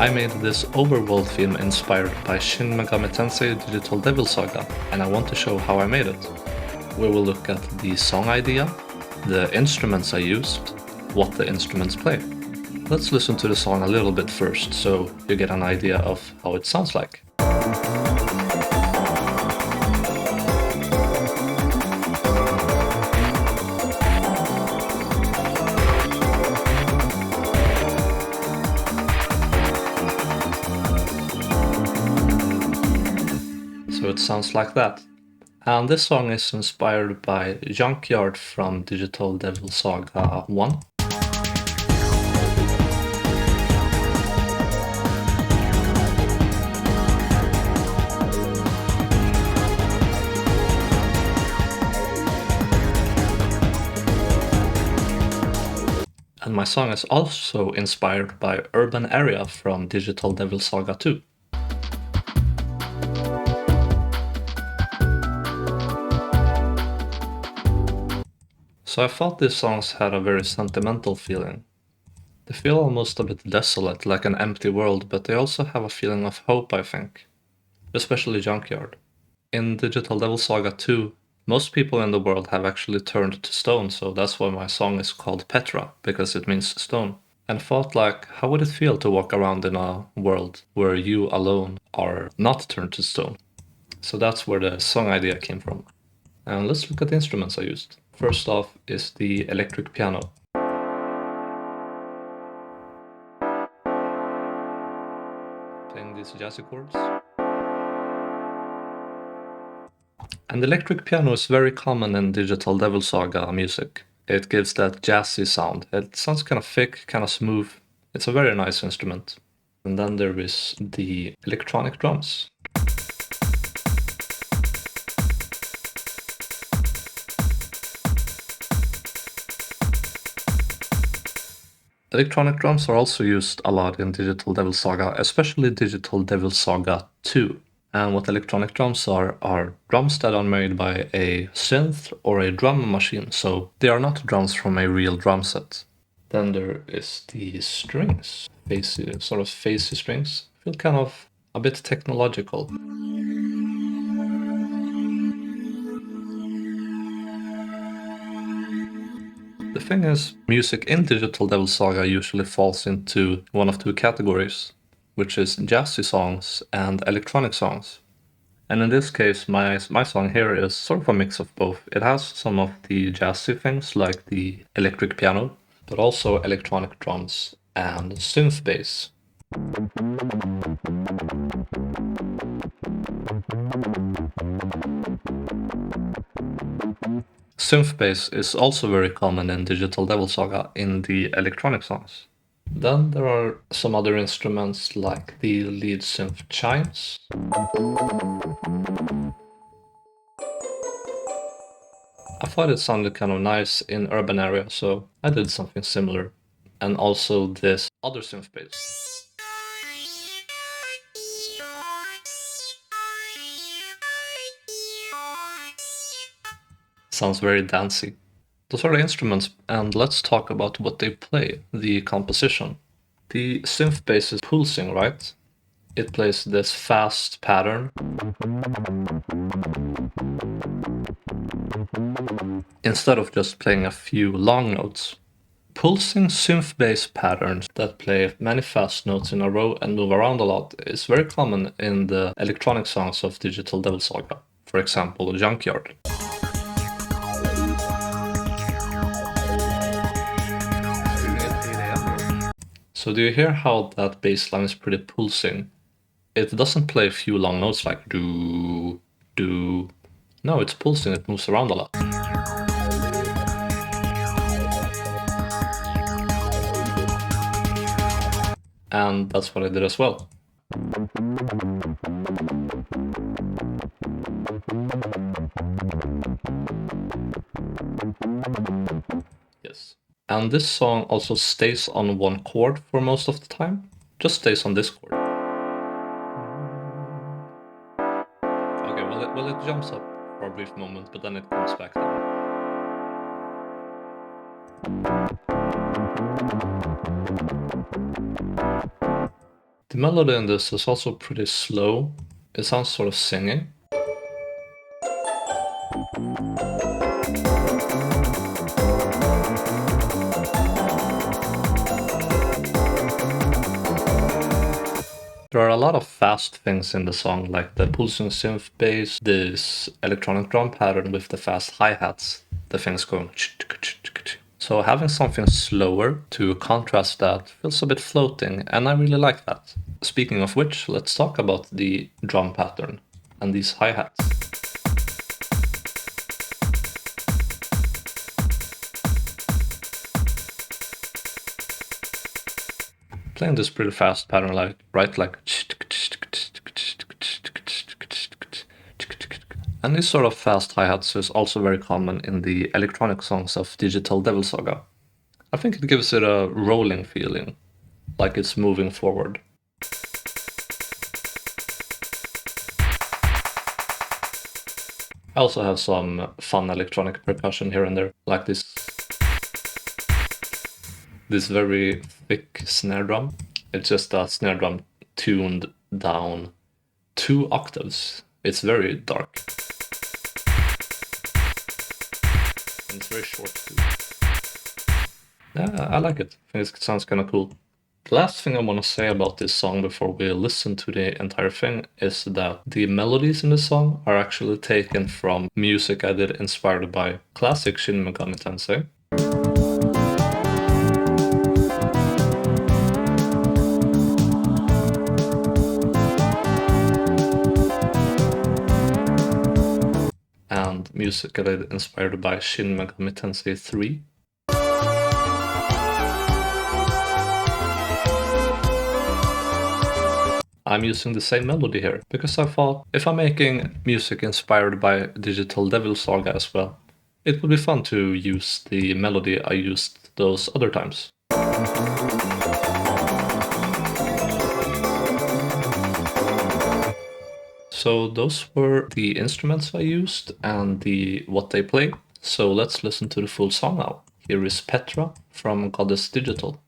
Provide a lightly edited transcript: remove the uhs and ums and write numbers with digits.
I made this overworld theme inspired by Shin Megami Tensei Digital Devil Saga, and I want to show how I made it. We will look at the song idea, the instruments I used, what the instruments play. Let's listen to the song a little bit first, so you get an idea of how it sounds like. So it sounds like that. And this song is inspired by Junkyard from Digital Devil Saga 1. And my song is also inspired by Urban Area from Digital Devil Saga 2. So I thought these songs had a very sentimental feeling. They feel almost a bit desolate, like an empty world, but they also have a feeling of hope, I think. Especially Junkyard. In Digital Devil Saga 2, most people in the world have actually turned to stone, so that's why my song is called Petra, because it means stone. And thought like, how would it feel to walk around in a world where you alone are not turned to stone? So that's where the song idea came from. And let's look at the instruments I used. First off is the electric piano. Playing these Jazzy chords. And electric piano is very common in Digital Devil Saga music. It gives that jazzy sound. It sounds kind of thick, kind of smooth. It's a very nice instrument. And then there is the electronic drums. Electronic drums are also used a lot in Digital Devil Saga, especially Digital Devil Saga 2. And what electronic drums are drums that are made by a synth or a drum machine, so they are not drums from a real drum set. Then there is the strings, sort of phasey strings. Feel kind of a bit technological. The thing is, music in Digital Devil Saga usually falls into one of two categories, which is jazzy songs and electronic songs. And in this case, my song here is sort of a mix of both. It has some of the jazzy things like the electric piano, but also electronic drums and synth bass. Synth bass is also very common in Digital Devil Saga in the electronic songs. Then there are some other instruments like the lead synth chimes. I thought it sounded kind of nice in Urban Area, so I did something similar. And also this other synth bass. Sounds very dancey. Those are the instruments, and let's talk about what they play, the composition. The synth bass is pulsing, right? It plays this fast pattern instead of just playing a few long notes. Pulsing synth bass patterns that play many fast notes in a row and move around a lot is very common in the electronic songs of Digital Devil Saga. For example, Junkyard. So do you hear how that bass line is pretty pulsing? It doesn't play a few long notes like do, do. No, it's pulsing, it moves around a lot. And that's what I did as well. Yes. And this song also stays on one chord for most of the time. Just stays on this chord. Okay, well it jumps up for a brief moment, but then it comes back down. The melody in this is also pretty slow. It sounds sort of singing. There are a lot of fast things in the song, like the pulsing synth bass, this electronic drum pattern with the fast hi-hats, the things going. So having something slower to contrast that feels a bit floating, and I really like that. Speaking of which, let's talk about the drum pattern and these hi-hats. Playing this pretty fast pattern, like and this sort of fast hi-hats is also very common in the electronic songs of digital Devil Saga. I think it gives it a rolling feeling, like it's moving forward. I also have some fun electronic percussion here and there, like this very thick snare drum. It's just a snare drum tuned down 2 octaves. It's very dark. And it's very short too. Yeah, I like it. I think it sounds kind of cool. The last thing I want to say about this song before we listen to the entire thing is that the melodies in the song are actually taken from music I did inspired by classic Shin Megami Tensei. And music I did inspired by Shin Megami Tensei 3. I'm using the same melody here, because I thought if I'm making music inspired by digital Devil Saga as well, it would be fun to use the melody I used those other times. So those were the instruments I used and what they play. So let's listen to the full song now. Here is Petra from Goddess Digital.